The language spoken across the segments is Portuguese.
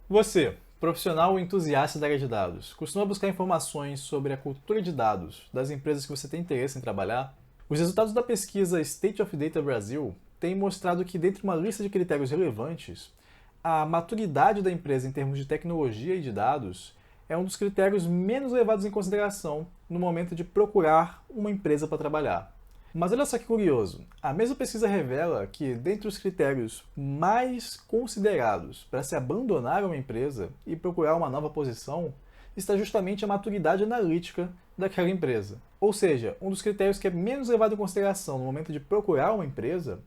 Você, profissional ou entusiasta da área de dados, costuma buscar informações sobre a cultura de dados das empresas que você tem interesse em trabalhar? Os resultados da pesquisa State of Data Brasil têm mostrado que, dentre uma lista de critérios relevantes, a maturidade da empresa em termos de tecnologia e de dados é um dos critérios menos levados em consideração no momento de procurar uma empresa para trabalhar. Mas olha só que curioso, a mesma pesquisa revela que, dentre os critérios mais considerados para se abandonar uma empresa e procurar uma nova posição, está justamente a maturidade analítica daquela empresa. Ou seja, um dos critérios que é menos levado em consideração no momento de procurar uma empresa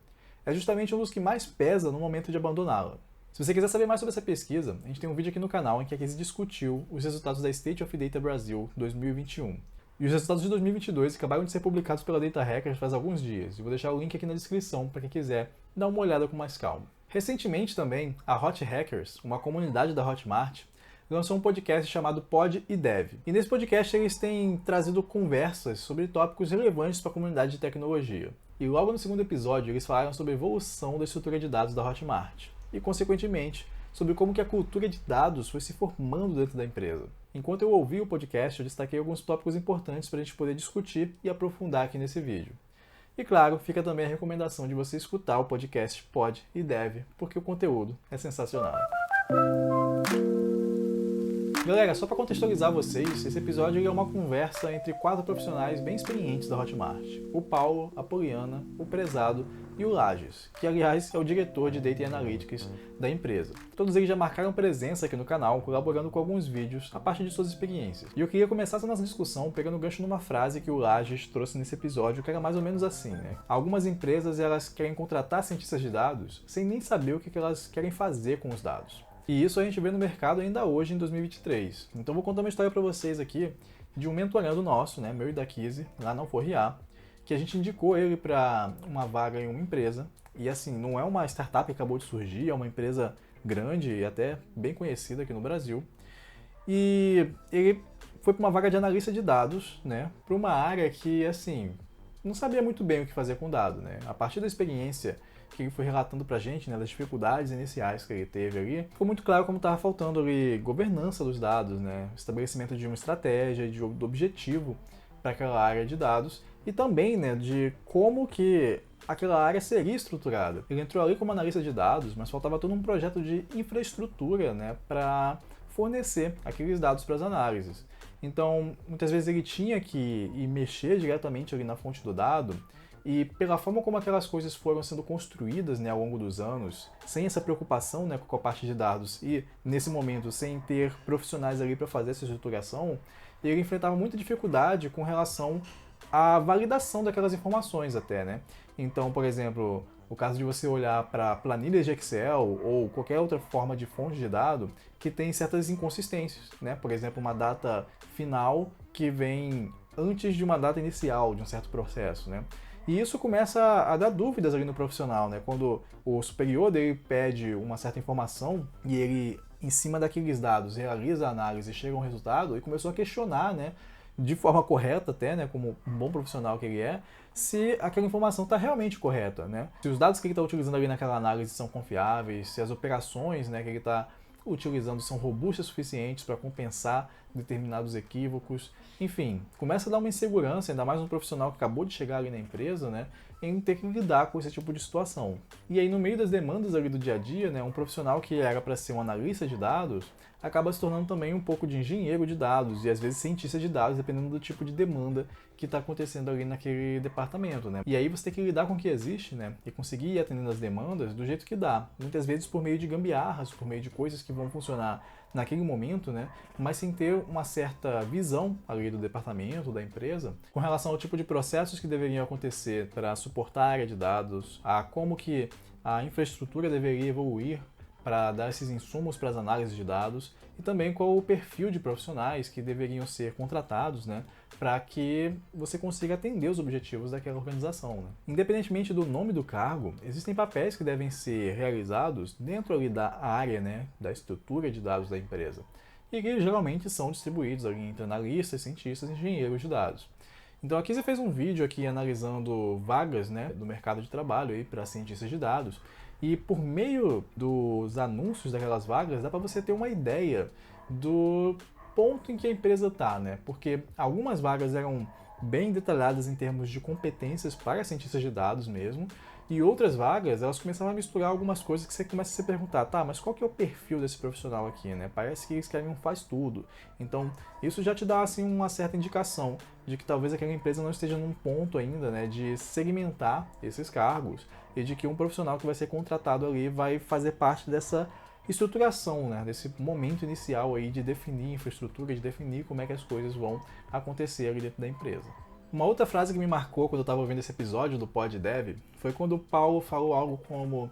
é justamente um dos que mais pesa no momento de abandoná-la. Se você quiser saber mais sobre essa pesquisa, a gente tem um vídeo aqui no canal em que a Casey discutiu os resultados da State of Data Brasil 2021. E os resultados de 2022 acabaram de ser publicados pela Data Hackers faz alguns dias. Eu vou deixar o link aqui na descrição para quem quiser dar uma olhada com mais calma. Recentemente também, a Hot Hackers, uma comunidade da Hotmart, lançou um podcast chamado Pod e Dev. E nesse podcast eles têm trazido conversas sobre tópicos relevantes para a comunidade de tecnologia. E logo no segundo episódio eles falaram sobre a evolução da estrutura de dados da Hotmart. E, consequentemente, sobre como que a cultura de dados foi se formando dentro da empresa. Enquanto eu ouvi o podcast, eu destaquei alguns tópicos importantes para a gente poder discutir e aprofundar aqui nesse vídeo. E claro, fica também a recomendação de você escutar o podcast Pod e Dev, porque o conteúdo é sensacional. Galera, só para contextualizar vocês, esse episódio é uma conversa entre 4 profissionais bem experientes da Hotmart. O Paulo, a Poliana, o Prezado e o Lages, que aliás é o diretor de Data Analytics da empresa. Todos eles já marcaram presença aqui no canal, colaborando com alguns vídeos a partir de suas experiências. E eu queria começar essa nossa discussão pegando o gancho numa frase que o Lages trouxe nesse episódio, que era mais ou menos assim, né? Algumas empresas elas querem contratar cientistas de dados sem nem saber o que elas querem fazer com os dados. E isso a gente vê no mercado ainda hoje, em 2023. Então vou contar uma história para vocês aqui de um mentorando nosso, né, meu e da Kizzy, lá na Forriar, que a gente indicou ele para uma vaga em uma empresa. E assim, não é uma startup que acabou de surgir, é uma empresa grande e até bem conhecida aqui no Brasil. E ele foi para uma vaga de analista de dados, né, para uma área que, assim, não sabia muito bem o que fazer com dado, né. A partir da experiência que ele foi relatando pra gente, né, das dificuldades iniciais que ele teve ali, ficou muito claro como estava faltando ali governança dos dados, né, estabelecimento de uma estratégia, do objetivo para aquela área de dados e também, né, de como que aquela área seria estruturada. Ele entrou ali como analista de dados, mas faltava todo um projeto de infraestrutura, né, para fornecer aqueles dados para as análises. Então, muitas vezes ele tinha que ir mexer diretamente ali na fonte do dado. E pela forma como aquelas coisas foram sendo construídas, né, ao longo dos anos, sem essa preocupação, né, com a parte de dados e, nesse momento, sem ter profissionais ali para fazer essa estruturação, ele enfrentava muita dificuldade com relação à validação daquelas informações até, né? Então, por exemplo, o caso de você olhar para planilhas de Excel ou qualquer outra forma de fonte de dado que tem certas inconsistências, né? Por exemplo, uma data final que vem antes de uma data inicial de um certo processo, né? E isso começa a dar dúvidas ali no profissional, né? Quando o superior dele pede uma certa informação e ele, em cima daqueles dados, realiza a análise e chega a um resultado, ele começou a questionar, né? De forma correta até, né? Como um bom profissional que ele é, se aquela informação está realmente correta, né? Se os dados que ele está utilizando ali naquela análise são confiáveis, se as operações, né, que ele está utilizando são robustas o suficientes para compensar determinados equívocos. Enfim, começa a dar uma insegurança, ainda mais um profissional que acabou de chegar ali na empresa, né, em ter que lidar com esse tipo de situação. E aí, no meio das demandas ali do dia a dia, né, um profissional que era para ser um analista de dados acaba se tornando também um pouco de engenheiro de dados e às vezes cientista de dados, dependendo do tipo de demanda que está acontecendo ali naquele departamento, né? E aí você tem que lidar com o que existe, né? E conseguir ir atendendo as demandas do jeito que dá. Muitas vezes por meio de gambiarras, por meio de coisas que vão funcionar naquele momento, né? Mas sem ter uma certa visão ali do departamento, da empresa, com relação ao tipo de processos que deveriam acontecer para suportar a área de dados, a como que a infraestrutura deveria evoluir para dar esses insumos para as análises de dados e também qual o perfil de profissionais que deveriam ser contratados, né, para que você consiga atender os objetivos daquela organização, né? Independentemente do nome do cargo, existem papéis que devem ser realizados dentro ali da área, né, da estrutura de dados da empresa e que geralmente são distribuídos ali entre analistas, cientistas e engenheiros de dados. Então aqui você fez um vídeo aqui analisando vagas, né, do mercado de trabalho para cientistas de dados. E por meio dos anúncios daquelas vagas, dá para você ter uma ideia do ponto em que a empresa está, né? Porque algumas vagas eram bem detalhadas em termos de competências para cientistas de dados mesmo, e outras vagas, elas começavam a misturar algumas coisas que você começa a se perguntar, tá, mas qual que é o perfil desse profissional aqui, né? Parece que eles querem um faz tudo. Então, isso já te dá, assim, uma certa indicação de que talvez aquela empresa não esteja num ponto ainda, né, de segmentar esses cargos e de que um profissional que vai ser contratado ali vai fazer parte dessa estruturação, né, desse momento inicial aí de definir infraestrutura, de definir como é que as coisas vão acontecer ali dentro da empresa. Uma outra frase que me marcou quando eu estava ouvindo esse episódio do PodDev foi quando o Paulo falou algo como: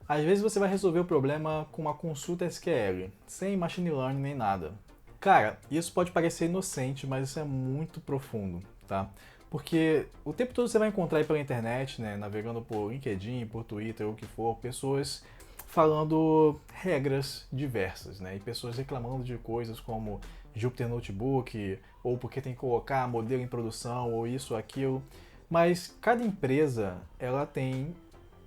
às vezes você vai resolver o problema com uma consulta SQL, sem machine learning nem nada. Cara, isso pode parecer inocente, mas isso é muito profundo, tá? Porque o tempo todo você vai encontrar aí pela internet, né, navegando por LinkedIn, por Twitter ou o que for, pessoas falando regras diversas, né? E pessoas reclamando de coisas como Jupyter Notebook, ou porque tem que colocar modelo em produção, ou isso ou aquilo. Mas cada empresa, ela tem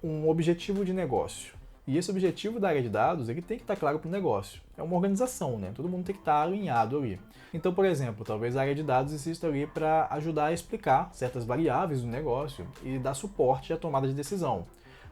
um objetivo de negócio. E esse objetivo da área de dados, ele tem que estar claro para o negócio. É uma organização, né? Todo mundo tem que estar alinhado ali. Então, por exemplo, talvez a área de dados exista ali para ajudar a explicar certas variáveis do negócio e dar suporte à tomada de decisão.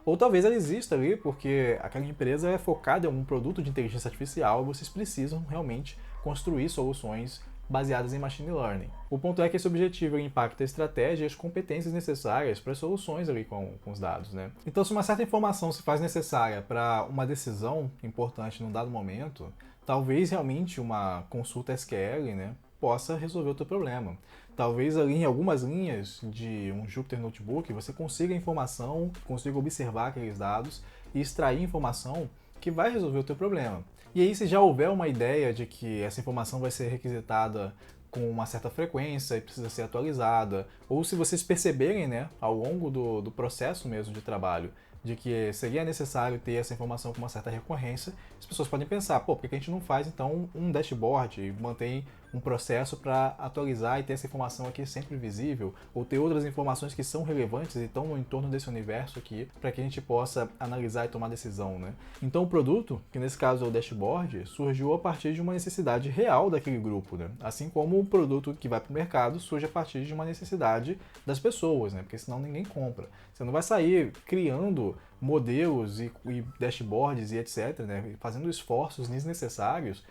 Ou talvez ela exista ali porque aquela empresa é focada em algum produto de inteligência artificial e vocês precisam realmente construir soluções baseadas em machine learning. O ponto é que esse objetivo impacta a estratégia e as competências necessárias para as soluções ali com os dados, né? Então, se uma certa informação se faz necessária para uma decisão importante num dado momento, talvez realmente uma consulta SQL, né, possa resolver o teu problema. Talvez ali em algumas linhas de um Jupyter Notebook você consiga informação, consiga observar aqueles dados e extrair informação que vai resolver o teu problema. E aí, se já houver uma ideia de que essa informação vai ser requisitada com uma certa frequência e precisa ser atualizada, ou se vocês perceberem, né, ao longo do processo mesmo de trabalho, de que seria necessário ter essa informação com uma certa recorrência, as pessoas podem pensar, pô, por que a gente não faz então um dashboard e mantém um processo para atualizar e ter essa informação aqui sempre visível, ou ter outras informações que são relevantes e estão no entorno desse universo aqui, para que a gente possa analisar e tomar decisão, né? Então o produto, que nesse caso é o dashboard, surgiu a partir de uma necessidade real daquele grupo, né? Assim como o produto que vai para o mercado surge a partir de uma necessidade das pessoas, né? Porque senão ninguém compra. Você não vai sair criando modelos e dashboards e etc, né? Fazendo esforços desnecessários,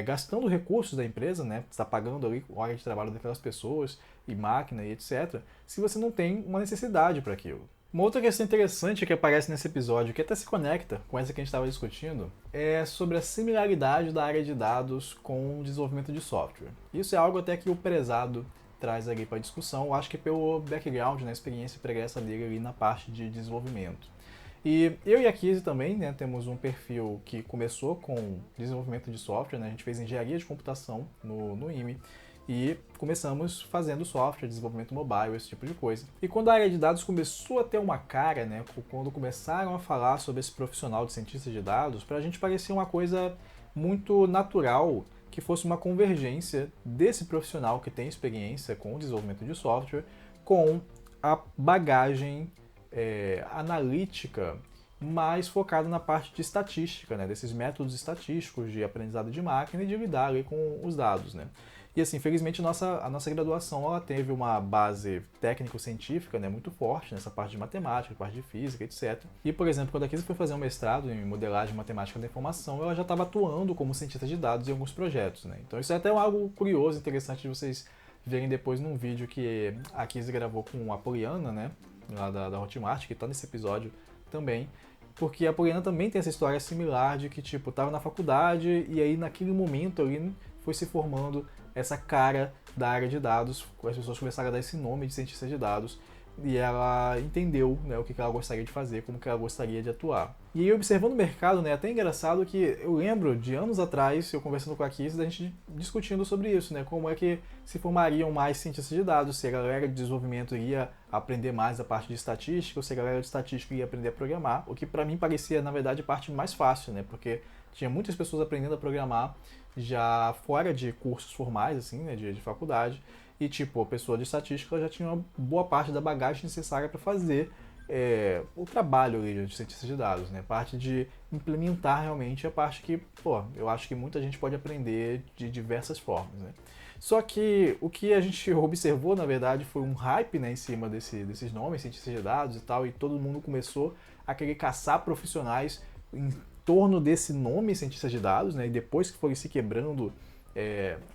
gastando recursos da empresa, né? Você está pagando ali hora de trabalho daquelas pessoas e máquina e etc, se você não tem uma necessidade para aquilo. Uma outra questão interessante que aparece nesse episódio, que até se conecta com essa que a gente estava discutindo, é sobre a similaridade da área de dados com o desenvolvimento de software. Isso é algo até que o Prezado traz ali para discussão, acho que pelo background, né, experiência pregressa dele ali na parte de desenvolvimento. E eu e a Kizzy também, né, temos um perfil que começou com desenvolvimento de software, né, a gente fez engenharia de computação no IME, e começamos fazendo software, desenvolvimento mobile, esse tipo de coisa. E quando a área de dados começou a ter uma cara, né, quando começaram a falar sobre esse profissional de cientista de dados, pra gente parecia uma coisa muito natural que fosse uma convergência desse profissional que tem experiência com o desenvolvimento de software com a bagagem analítica mais focada na parte de estatística, né, desses métodos estatísticos de aprendizado de máquina e de lidar ali com os dados, né. E assim, felizmente a nossa graduação ela teve uma base técnico-científica, né, muito forte nessa parte de matemática, parte de física, etc. E, por exemplo, quando a Kizzy foi fazer um mestrado em modelagem matemática da informação, ela já estava atuando como cientista de dados em alguns projetos, né. Então isso é até algo curioso, interessante de vocês verem depois num vídeo que a Kizzy gravou com a Poliana, né, lá da Hotmart, que está nesse episódio também, porque a Poliana também tem essa história similar de que, tipo, estava na faculdade e aí naquele momento ali foi se formando essa cara da área de dados, as pessoas começaram a dar esse nome de cientista de dados e ela entendeu, né, o que ela gostaria de fazer, como que ela gostaria de atuar. E aí, observando o mercado, né, é até engraçado que eu lembro de anos atrás, eu conversando com a Kizzy, da gente discutindo sobre isso, né, como é que se formariam mais cientistas de dados, se a galera de desenvolvimento ia aprender mais a parte de estatística, ou se a galera de estatística ia aprender a programar, o que para mim parecia, na verdade, a parte mais fácil, né, porque tinha muitas pessoas aprendendo a programar já fora de cursos formais, assim, né, de faculdade, e tipo, a pessoa de estatística já tinha uma boa parte da bagagem necessária para fazer o trabalho ali de cientista de dados, né? Parte de implementar realmente a parte que, eu acho que muita gente pode aprender de diversas formas, né? Só que o que a gente observou, na verdade, foi um hype, né, em cima desses nomes, cientistas de dados e tal, e todo mundo começou a querer caçar profissionais em torno desse nome, cientista de dados, né, e depois que foi se quebrando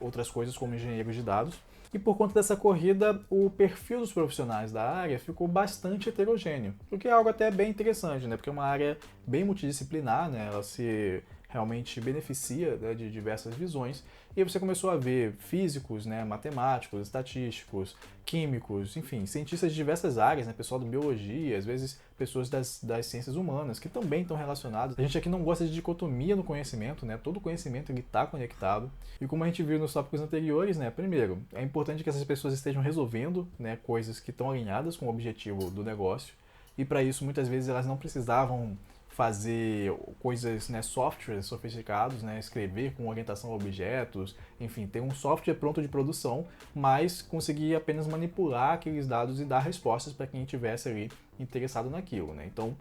outras coisas como engenheiros de dados. E por conta dessa corrida, o perfil dos profissionais da área ficou bastante heterogêneo, o que é algo até bem interessante, né, porque é uma área bem multidisciplinar, né, ela se realmente beneficia, né, de diversas visões, e aí você começou a ver físicos, né, matemáticos, estatísticos, químicos, enfim, cientistas de diversas áreas, né, pessoal da biologia, às vezes pessoas das ciências humanas, que também estão relacionados. A gente aqui não gosta de dicotomia no conhecimento, né, todo conhecimento está conectado, e como a gente viu nos tópicos anteriores, né, primeiro, é importante que essas pessoas estejam resolvendo, né, coisas que estão alinhadas com o objetivo do negócio, e para isso muitas vezes elas não precisavam fazer coisas, né, softwares sofisticados, né, escrever com orientação a objetos, enfim, ter um software pronto de produção, mas conseguir apenas manipular aqueles dados e dar respostas para quem estivesse ali interessado naquilo, né? Então,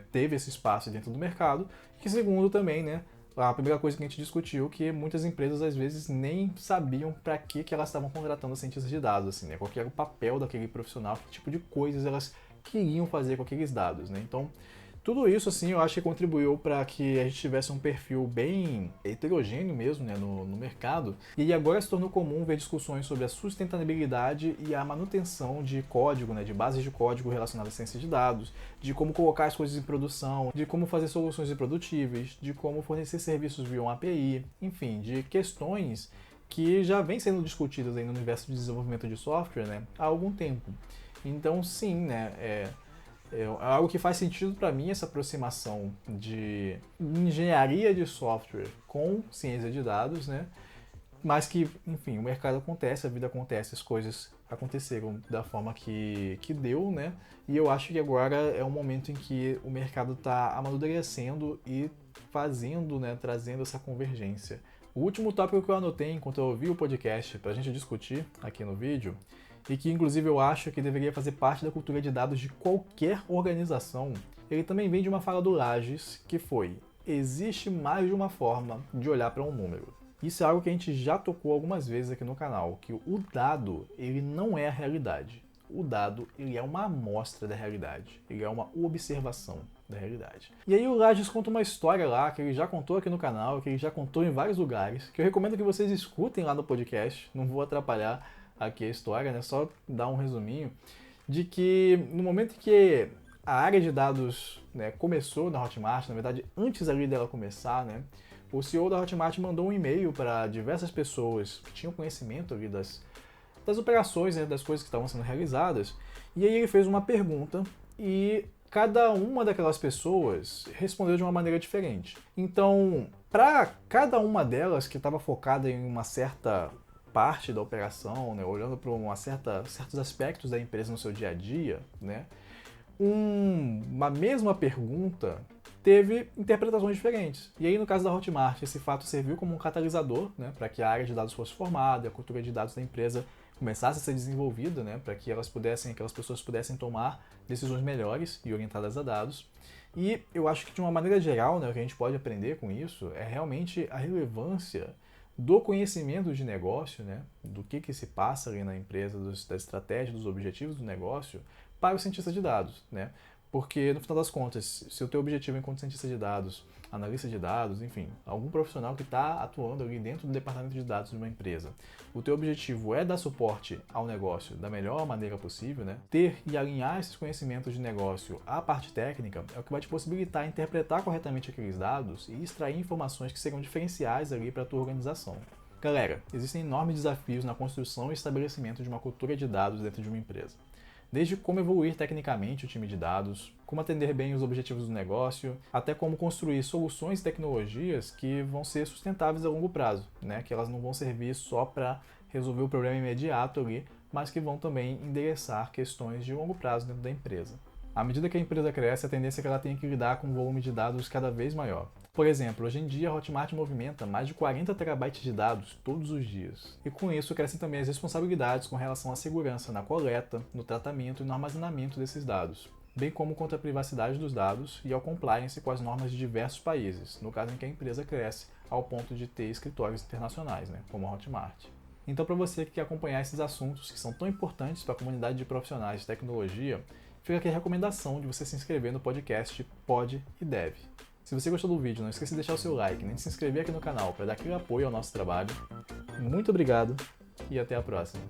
teve esse espaço dentro do mercado. E segundo também, né, a primeira coisa que a gente discutiu, que muitas empresas às vezes nem sabiam para que elas estavam contratando cientistas de dados, assim, né? Qual que era o papel daquele profissional, que tipo de coisas elas queriam fazer com aqueles dados, né? Então, tudo isso, assim, eu acho que contribuiu para que a gente tivesse um perfil bem heterogêneo mesmo, né, no mercado. E agora se tornou comum ver discussões sobre a sustentabilidade e a manutenção de código, né, de bases de código relacionadas à ciência de dados, de como colocar as coisas em produção, de como fazer soluções reprodutíveis, de como fornecer serviços via uma API, enfim, de questões que já vêm sendo discutidas aí no universo de desenvolvimento de software, né, há algum tempo. Então, sim, né, é algo que faz sentido para mim, essa aproximação de engenharia de software com ciência de dados, né? Mas que, enfim, o mercado acontece, a vida acontece, as coisas aconteceram da forma que deu, né? E eu acho que agora é um momento em que o mercado está amadurecendo e fazendo, né, trazendo essa convergência. O último tópico que eu anotei enquanto eu ouvi o podcast para a gente discutir aqui no vídeo, e que inclusive eu acho que deveria fazer parte da cultura de dados de qualquer organização, ele também vem de uma fala do Lages, que foi: existe mais de uma forma de olhar para um número. Isso é algo que a gente já tocou algumas vezes aqui no canal, que o dado, ele não é a realidade. O dado, ele é uma amostra da realidade, ele é uma observação da realidade. E aí o Lages conta uma história lá, que ele já contou aqui no canal, que ele já contou em vários lugares, que eu recomendo que vocês escutem lá no podcast, não vou atrapalhar aqui a história, né? Só dar um resuminho, de que no momento em que a área de dados, né, começou na Hotmart, na verdade antes ali dela começar, né, o CEO da Hotmart mandou um e-mail para diversas pessoas que tinham conhecimento ali das operações, né, das coisas que estavam sendo realizadas, e aí ele fez uma pergunta e cada uma daquelas pessoas respondeu de uma maneira diferente. Então, para cada uma delas que estava focada em uma certa parte da operação, né, olhando para certos aspectos da empresa no seu dia a dia, né, uma mesma pergunta teve interpretações diferentes. E aí, no caso da Hotmart, esse fato serviu como um catalisador, né, para que a área de dados fosse formada, a cultura de dados da empresa começasse a ser desenvolvida, né, para que aquelas pessoas pudessem tomar decisões melhores e orientadas a dados. E eu acho que, de uma maneira geral, né, o que a gente pode aprender com isso é realmente a relevância do conhecimento de negócio, né, do que se passa ali na empresa, da estratégia, dos objetivos do negócio, para o cientista de dados, né? Porque, no final das contas, se o teu objetivo enquanto cientista de dados, analista de dados, enfim, algum profissional que está atuando ali dentro do departamento de dados de uma empresa, o teu objetivo é dar suporte ao negócio da melhor maneira possível, né? Ter e alinhar esses conhecimentos de negócio à parte técnica é o que vai te possibilitar interpretar corretamente aqueles dados e extrair informações que serão diferenciais ali para a tua organização. Galera, existem enormes desafios na construção e estabelecimento de uma cultura de dados dentro de uma empresa. Desde como evoluir tecnicamente o time de dados, como atender bem os objetivos do negócio, até como construir soluções e tecnologias que vão ser sustentáveis a longo prazo, né? Que elas não vão servir só para resolver o problema imediato ali, mas que vão também endereçar questões de longo prazo dentro da empresa. À medida que a empresa cresce, a tendência é que ela tenha que lidar com um volume de dados cada vez maior. Por exemplo, hoje em dia a Hotmart movimenta mais de 40 terabytes de dados todos os dias. E com isso crescem também as responsabilidades com relação à segurança na coleta, no tratamento e no armazenamento desses dados. bem como contra a privacidade dos dados e ao compliance com as normas de diversos países, no caso em que a empresa cresce ao ponto de ter escritórios internacionais, como a Hotmart. Então, para você que quer acompanhar esses assuntos que são tão importantes para a comunidade de profissionais de tecnologia, fica aqui a recomendação de você se inscrever no podcast Pode e Deve. Se você gostou do vídeo, não esqueça de deixar o seu like, nem de se inscrever aqui no canal para dar aquele apoio ao nosso trabalho. Muito obrigado e até a próxima!